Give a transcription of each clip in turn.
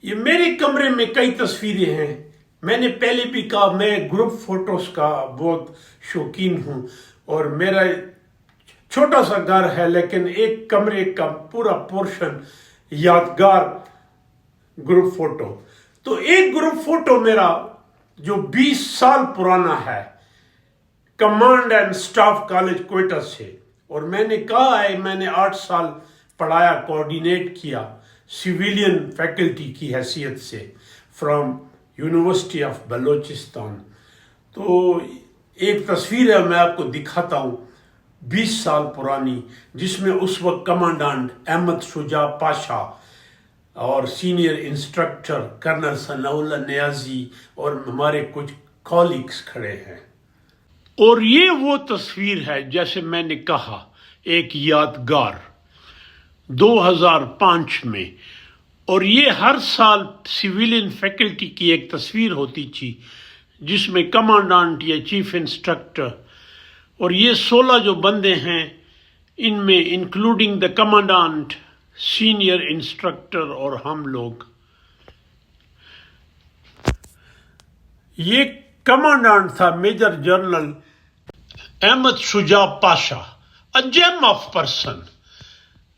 یہ میرے کمرے میں کئی تصویریں ہیں. میں نے پہلے بھی کہا میں گروپ فوٹوز کا بہت شوقین ہوں اور میرا چھوٹا سا گھر ہے لیکن ایک کمرے کا پورا پورشن یادگار گروپ فوٹو. تو ایک گروپ فوٹو میرا جو 20 سال پرانا ہے command and staff college Quetta سے، اور میں نے کہا ہے میں نے 8 سال پڑھایا، کوآرڈینیٹ کیا سویلین فیکلٹی کی حیثیت سے فرام یونیورسٹی آف بلوچستان. تو ایک تصویر ہے میں آپ کو دکھاتا ہوں 20 سال پرانی، جس میں اس وقت کمانڈانٹ احمد شجاع پاشا اور سینئر انسٹرکٹر کرنل ثناء اللہ نیازی اور ہمارے کچھ کالیگز کھڑے ہیں. اور یہ وہ تصویر ہے جیسے میں نے کہا ایک یادگار 2005 میں، اور یہ ہر سال سویلین فیکلٹی کی ایک تصویر ہوتی تھی جس میں کمانڈانٹ یا چیف انسٹرکٹر اور یہ 16 جو بندے ہیں ان میں including the commandant, senior instructor اور ہم لوگ. یہ کمانڈانٹ تھا major general Ahmed Shuja Pasha, a gem of person,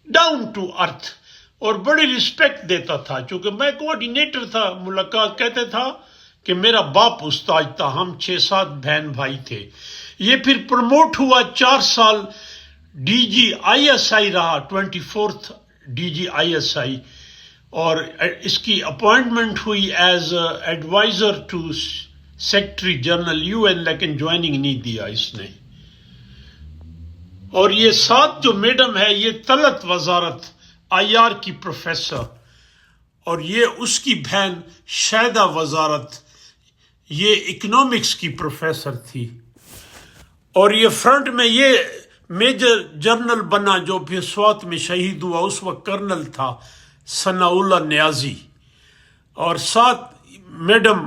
down to earth, اور بڑی رسپیکٹ دیتا تھا. چونکہ میں کوآرڈینیٹر تھا، ملاقات کہتے تھا کہ میرا باپ استاد تھا، ہم 6-7 بہن بھائی تھے. یہ پھر پروموٹ ہوا، 4 سال D G I S I رہا، 24th D G I S I, اور اس کی اپوائنٹمنٹ ہوئی as adviser to secretary general UN این، لیکن جوائننگ نہیں دیا اس نے. اور یہ ساتھ جو میڈم ہے یہ طلعت وزارت آئی آر کی پروفیسر، اور یہ اس کی بہن شیدہ وزارت یہ اکنامکس کی پروفیسر تھی. اور یہ فرنٹ میں یہ میجر جنرل بنا جو پھر سوات میں شہید ہوا، اس وقت کرنل تھا ثناء اللہ نیازی، اور ساتھ madam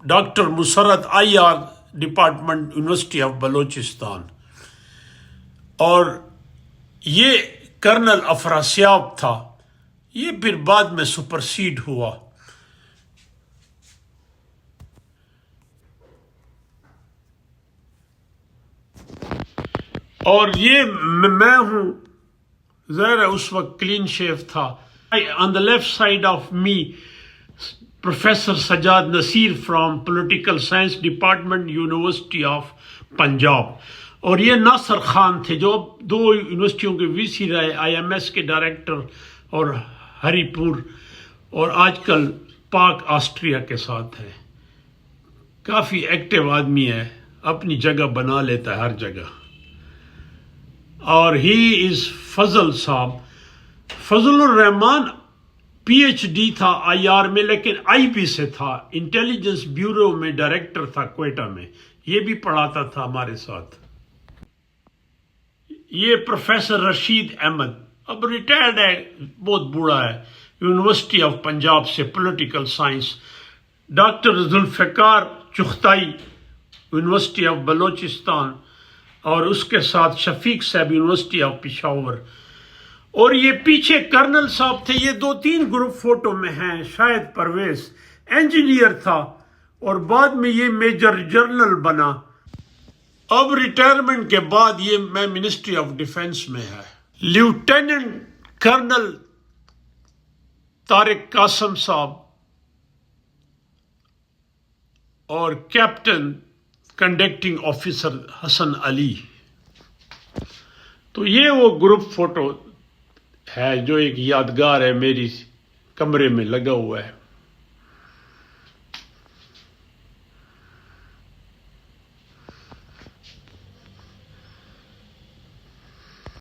doctor Musarrat I R department university of Balochistan, اور یہ کرنل افراسیاب تھا. یہ پھر بعد میں سپرسیڈ ہوا. اور یہ میں ہوں، ظاہر ہے اس وقت کلین شیف تھا. On the left side of me professor Sajjad Naseer from political science department university of Punjab, اور یہ ناصر خان تھے جو 2 یونیورسٹیوں کے وی سی رہے، آئی ایم ایس کے ڈائریکٹر اور ہری پور، اور آج کل پاک آسٹریا کے ساتھ ہے. کافی ایکٹیو آدمی ہے، اپنی جگہ بنا لیتا ہے ہر جگہ. اور ہی از فضل صاحب، فضل الرحمان پی ایچ ڈی تھا آئی آر میں، لیکن آئی بی سے تھا، انٹیلیجنس بیورو میں ڈائریکٹر تھا کوئٹہ میں، یہ بھی پڑھاتا تھا ہمارے ساتھ. یہ پروفیسر رشید احمد اب ریٹائرڈ ہے، بہت بوڑھا ہے، یونیورسٹی آف پنجاب سے political science. Doctor Zulfiqar Chughtai university of Balochistan, اور اس کے ساتھ شفیق صاحب یونیورسٹی آف پشاور. اور یہ پیچھے کرنل صاحب تھے، یہ 2-3 گروپ فوٹو میں ہیں. شاید پرویز انجینئر تھا اور بعد میں یہ میجر جنرل بنا. اب ریٹائرمنٹ کے بعد یہ میں منسٹری آف ڈیفنس میں ہے. لیفٹیننٹ کرنل طارق قاسم صاحب اور captain conducting officer Hasan Ali. تو یہ وہ گروپ فوٹو ہے جو ایک یادگار ہے، میری کمرے میں لگا ہوا ہے.